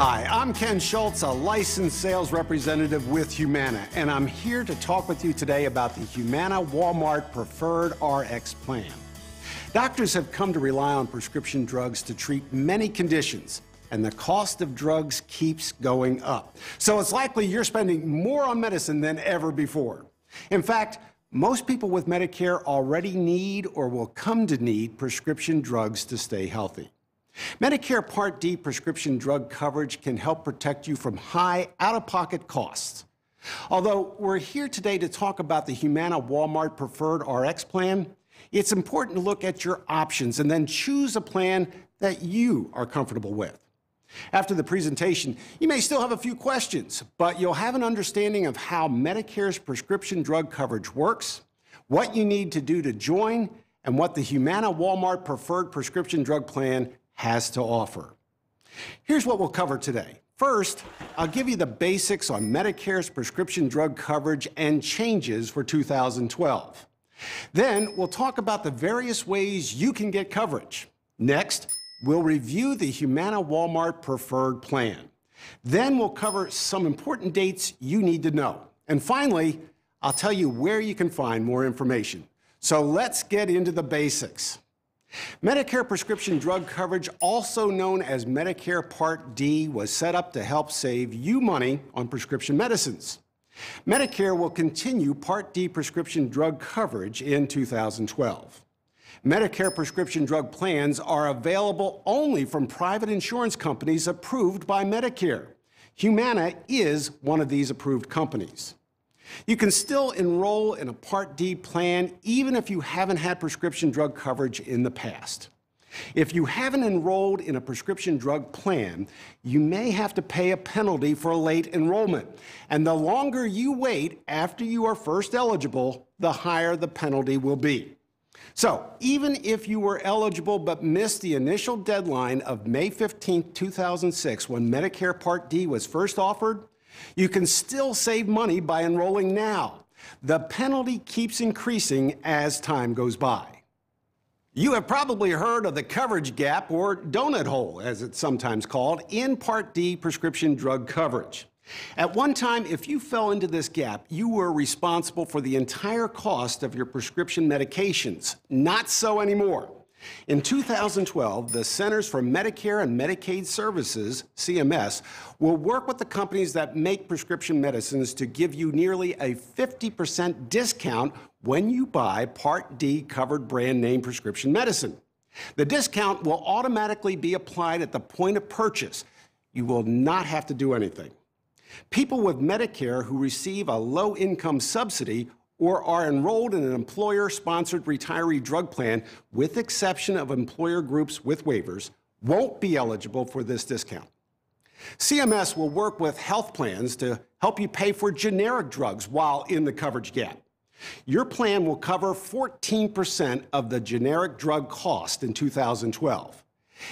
Hi, I'm Ken Schultz, a licensed sales representative with Humana, and I'm here to talk with you today about the Humana Walmart Preferred RX plan. Doctors have come to rely on prescription drugs to treat many conditions, and the cost of drugs keeps going up. So it's likely you're spending more on medicine than ever before. In fact, most people with Medicare already need or will come to need prescription drugs to stay healthy. Medicare Part D prescription drug coverage can help protect you from high out-of-pocket costs. Although we're here today to talk about the Humana Walmart Preferred RX plan, it's important to look at your options and then choose a plan that you are comfortable with. After the presentation, you may still have a few questions, but you'll have an understanding of how Medicare's prescription drug coverage works, what you need to do to join, and what the Humana Walmart Preferred Prescription Drug Plan has to offer. Here's what we'll cover today. First, I'll give you the basics on Medicare's prescription drug coverage and changes for 2012. Then we'll talk about the various ways you can get coverage. Next, we'll review the Humana Walmart Preferred Plan. Then we'll cover some important dates you need to know. And finally, I'll tell you where you can find more information. So let's get into the basics. Medicare prescription drug coverage, also known as Medicare Part D, was set up to help save you money on prescription medicines. Medicare will continue Part D prescription drug coverage in 2012. Medicare prescription drug plans are available only from private insurance companies approved by Medicare. Humana is one of these approved companies. You can still enroll in a Part D plan even if you haven't had prescription drug coverage in the past. If you haven't enrolled in a prescription drug plan, you may have to pay a penalty for late enrollment. And the longer you wait after you are first eligible, the higher the penalty will be. So even if you were eligible but missed the initial deadline of May 15, 2006, when Medicare Part D was first offered, you can still save money by enrolling now. The penalty keeps increasing as time goes by. You have probably heard of the coverage gap, or donut hole, as it's sometimes called, in Part D prescription drug coverage. At one time, if you fell into this gap, you were responsible for the entire cost of your prescription medications. Not so anymore. In 2012, the Centers for Medicare and Medicaid Services, CMS, will work with the companies that make prescription medicines to give you nearly a 50% discount when you buy Part D covered brand name prescription medicine. The discount will automatically be applied at the point of purchase. You will not have to do anything. People with Medicare who receive a low-income subsidy or are enrolled in an employer-sponsored retiree drug plan, with exception of employer groups with waivers, won't be eligible for this discount. CMS will work with health plans to help you pay for generic drugs while in the coverage gap. Your plan will cover 14% of the generic drug cost in 2012.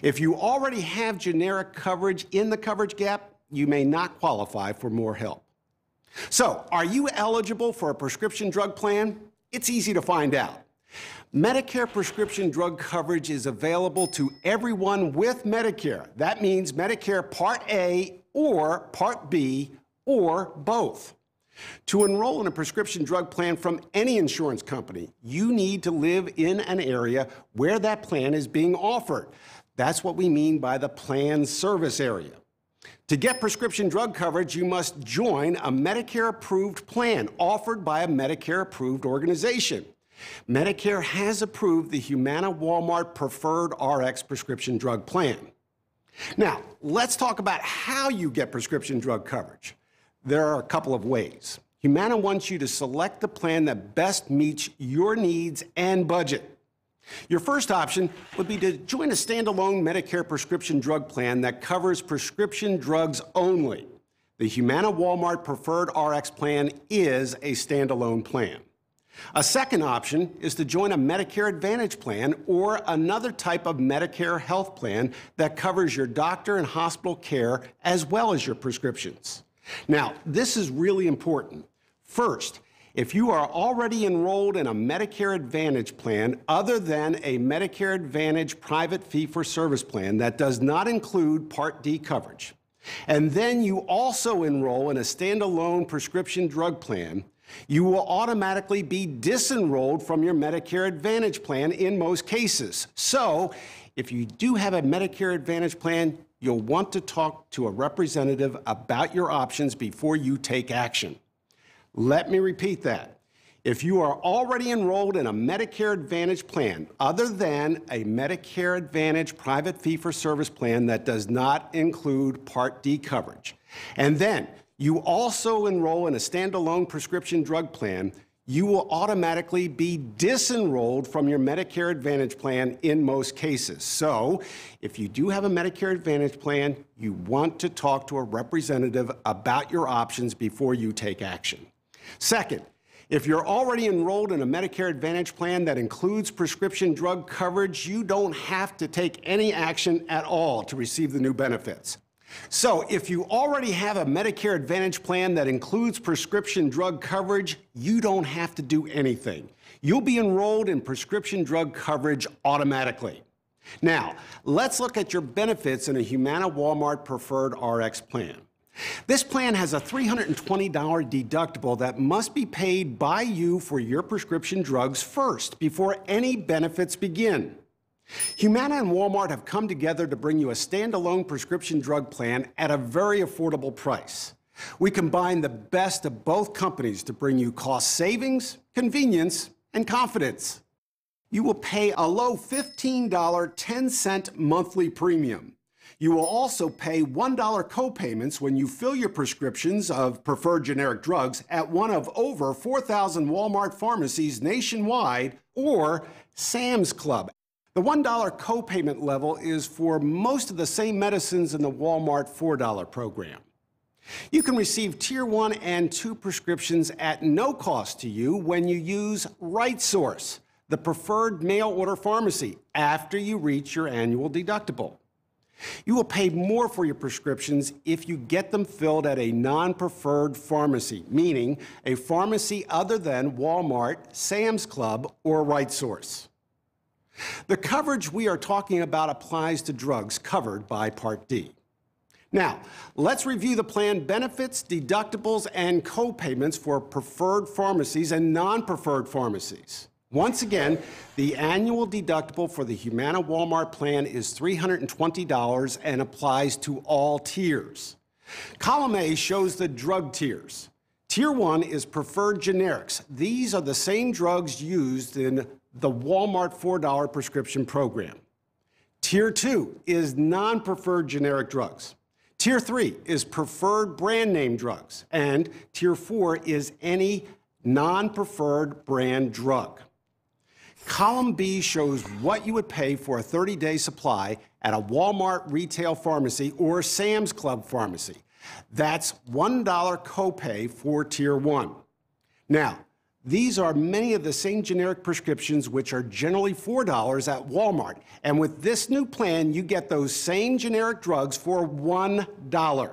If you already have generic coverage in the coverage gap, you may not qualify for more help. So, are you eligible for a prescription drug plan? It's easy to find out. Medicare prescription drug coverage is available to everyone with Medicare. That means Medicare Part A or Part B or both. To enroll in a prescription drug plan from any insurance company, you need to live in an area where that plan is being offered. That's what we mean by the plan service area. To get prescription drug coverage, you must join a Medicare-approved plan offered by a Medicare-approved organization. Medicare has approved the Humana Walmart Preferred RX prescription drug plan. Now, let's talk about how you get prescription drug coverage. There are a couple of ways. Humana wants you to select the plan that best meets your needs and budget. Your first option would be to join a standalone Medicare prescription drug plan that covers prescription drugs only. The Humana Walmart Preferred RX plan is a standalone plan. A second option is to join a Medicare Advantage plan or another type of Medicare health plan that covers your doctor and hospital care as well as your prescriptions. Now, this is really important. First, if you are already enrolled in a Medicare Advantage plan other than a Medicare Advantage private fee-for-service plan that does not include Part D coverage, and then you also enroll in a standalone prescription drug plan, you will automatically be disenrolled from your Medicare Advantage plan in most cases. So, if you do have a Medicare Advantage plan, you'll want to talk to a representative about your options before you take action. Let me repeat that. If you are already enrolled in a Medicare Advantage plan, other than a Medicare Advantage private fee-for-service plan that does not include Part D coverage, and then you also enroll in a standalone prescription drug plan, you will automatically be disenrolled from your Medicare Advantage plan in most cases. So, if you do have a Medicare Advantage plan, you want to talk to a representative about your options before you take action. Second, if you're already enrolled in a Medicare Advantage plan that includes prescription drug coverage, you don't have to take any action at all to receive the new benefits. So, if you already have a Medicare Advantage plan that includes prescription drug coverage, you don't have to do anything. You'll be enrolled in prescription drug coverage automatically. Now, let's look at your benefits in a Humana Walmart Preferred RX plan. This plan has a $320 deductible that must be paid by you for your prescription drugs first, before any benefits begin. Humana and Walmart have come together to bring you a standalone prescription drug plan at a very affordable price. We combine the best of both companies to bring you cost savings, convenience, and confidence. You will pay a low $15 10-cent monthly premium. You will also pay $1 co-payments when you fill your prescriptions of preferred generic drugs at one of over 4,000 Walmart pharmacies nationwide or Sam's Club. The $1 co-payment level is for most of the same medicines in the Walmart $4 program. You can receive Tier 1 and 2 prescriptions at no cost to you when you use RightSource, the preferred mail-order pharmacy, after you reach your annual deductible. You will pay more for your prescriptions if you get them filled at a non-preferred pharmacy, meaning a pharmacy other than Walmart, Sam's Club, or RightSource. The coverage we are talking about applies to drugs covered by Part D. Now, let's review the plan benefits, deductibles, and co-payments for preferred pharmacies and non-preferred pharmacies. Once again, the annual deductible for the Humana Walmart plan is $320 and applies to all tiers. Column A shows the drug tiers. Tier 1 is preferred generics. These are the same drugs used in the Walmart $4 prescription program. Tier 2 is non-preferred generic drugs. Tier 3 is preferred brand name drugs. And Tier 4 is any non-preferred brand drug. Column B shows what you would pay for a 30-day supply at a Walmart retail pharmacy or Sam's Club pharmacy. That's $1 copay for Tier 1. Now, these are many of the same generic prescriptions which are generally $4 at Walmart. And with this new plan, you get those same generic drugs for $1.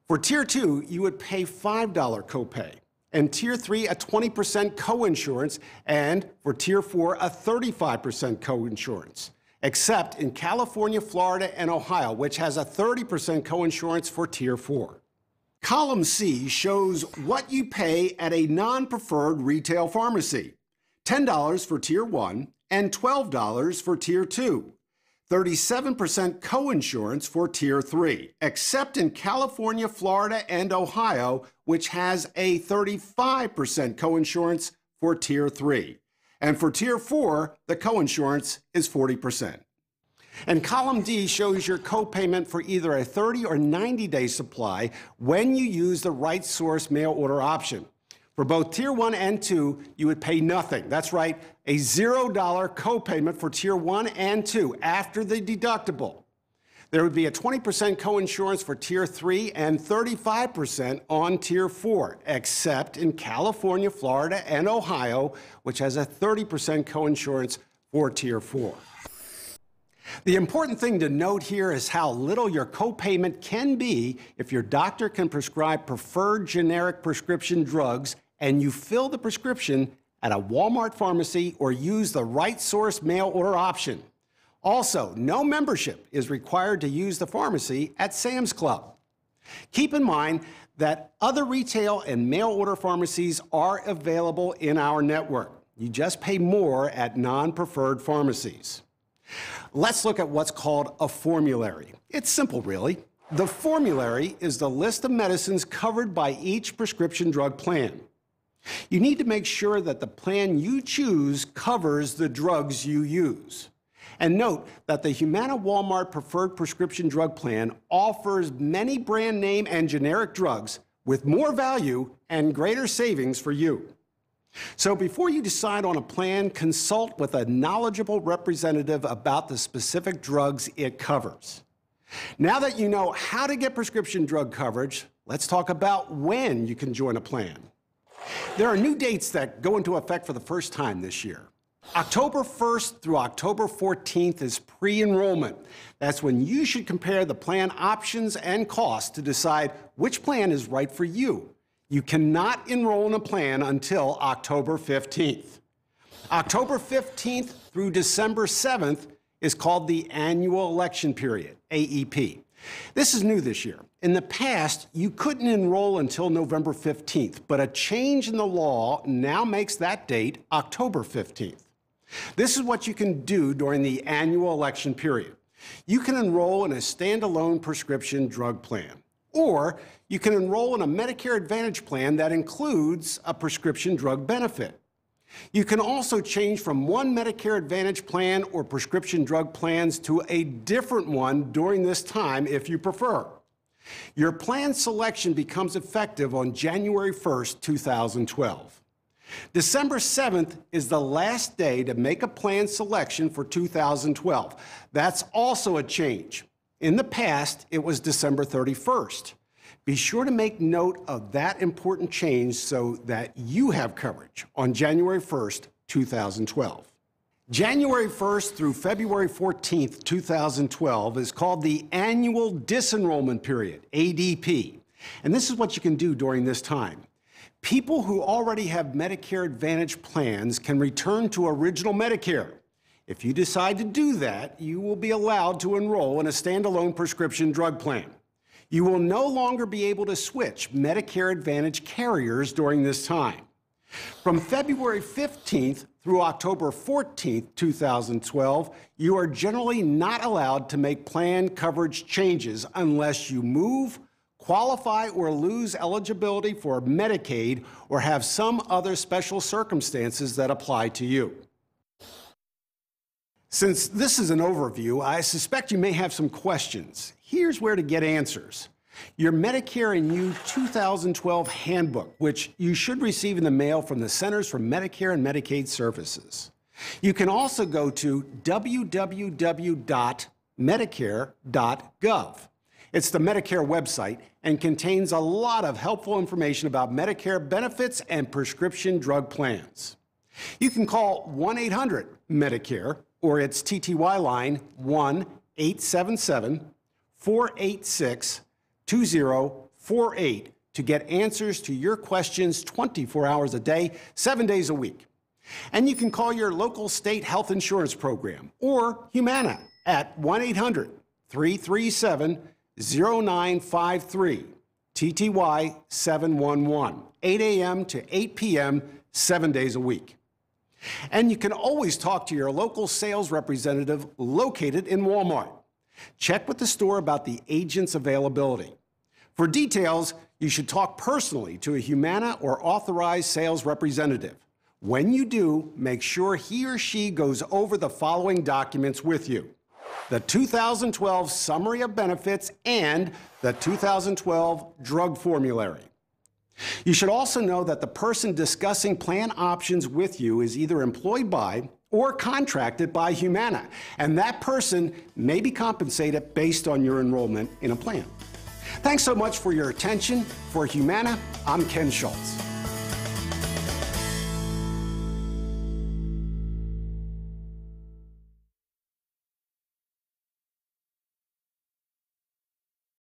For Tier 2, you would pay $5 copay. And Tier 3, a 20% coinsurance, and for Tier 4, a 35% coinsurance, except in California, Florida, and Ohio, which has a 30% coinsurance for Tier 4. Column C shows what you pay at a non-preferred retail pharmacy. $10 for Tier 1 and $12 for Tier 2. 37% coinsurance for Tier 3, except in California, Florida, and Ohio, which has a 35% coinsurance for Tier 3. And for Tier 4, the coinsurance is 40%. And column D shows your copayment for either a 30 or 90-day supply when you use the RightSource mail order option. For both Tier 1 and 2, you would pay nothing. That's right, a $0 copayment for Tier 1 and 2 after the deductible. There would be a 20% coinsurance for Tier 3 and 35% on Tier 4, except in California, Florida, and Ohio, which has a 30% coinsurance for Tier 4. The important thing to note here is how little your copayment can be if your doctor can prescribe preferred generic prescription drugs and you fill the prescription at a Walmart pharmacy or use the RightSource mail order option. Also, no membership is required to use the pharmacy at Sam's Club. Keep in mind that other retail and mail-order pharmacies are available in our network. You just pay more at non-preferred pharmacies. Let's look at what's called a formulary. It's simple, really. The formulary is the list of medicines covered by each prescription drug plan. You need to make sure that the plan you choose covers the drugs you use. And note that the Humana Walmart Preferred Prescription Drug Plan offers many brand name and generic drugs with more value and greater savings for you. So before you decide on a plan, consult with a knowledgeable representative about the specific drugs it covers. Now that you know how to get prescription drug coverage, let's talk about when you can join a plan. There are new dates that go into effect for the first time this year. October 1st through October 14th is pre-enrollment. That's when you should compare the plan options and costs to decide which plan is right for you. You cannot enroll in a plan until October 15th. October 15th through December 7th is called the Annual Election Period, AEP. This is new this year. In the past, you couldn't enroll until November 15th, but a change in the law now makes that date October 15th. This is what you can do during the annual election period. You can enroll in a standalone prescription drug plan, or you can enroll in a Medicare Advantage plan that includes a prescription drug benefit. You can also change from one Medicare Advantage plan or prescription drug plans to a different one during this time if you prefer. Your plan selection becomes effective on January 1st, 2012. December 7th is the last day to make a plan selection for 2012. That's also a change. In the past, it was December 31st. Be sure to make note of that important change so that you have coverage on January 1st, 2012. January 1st through February 14th, 2012 is called the Annual Disenrollment Period, ADP. And this is what you can do during this time. People who already have Medicare Advantage plans can return to original Medicare. If you decide to do that, you will be allowed to enroll in a standalone prescription drug plan. You will no longer be able to switch Medicare Advantage carriers during this time. From February 15th through October 14th, 2012, you are generally not allowed to make plan coverage changes unless you move, qualify, or lose eligibility for Medicaid or have some other special circumstances that apply to you. Since this is an overview, I suspect you may have some questions. Here's where to get answers. Your Medicare and You 2012 Handbook, which you should receive in the mail from the Centers for Medicare and Medicaid Services. You can also go to www.medicare.gov. It's the Medicare website and contains a lot of helpful information about Medicare benefits and prescription drug plans. You can call 1-800-MEDICARE or its TTY line 1-877-486-2048 to get answers to your questions 24 hours a day, 7 days a week. And you can call your local state health insurance program or Humana at 1-800-337-0953, TTY 711, 8 a.m. to 8 p.m., 7 days a week. And you can always talk to your local sales representative located in Walmart. Check with the store about the agent's availability. For details, you should talk personally to a Humana or authorized sales representative. When you do, make sure he or she goes over the following documents with you: the 2012 Summary of Benefits and the 2012 Drug Formulary. You should also know that the person discussing plan options with you is either employed by or contracted by Humana, and that person may be compensated based on your enrollment in a plan. Thanks so much for your attention. For Humana, I'm Ken Schultz.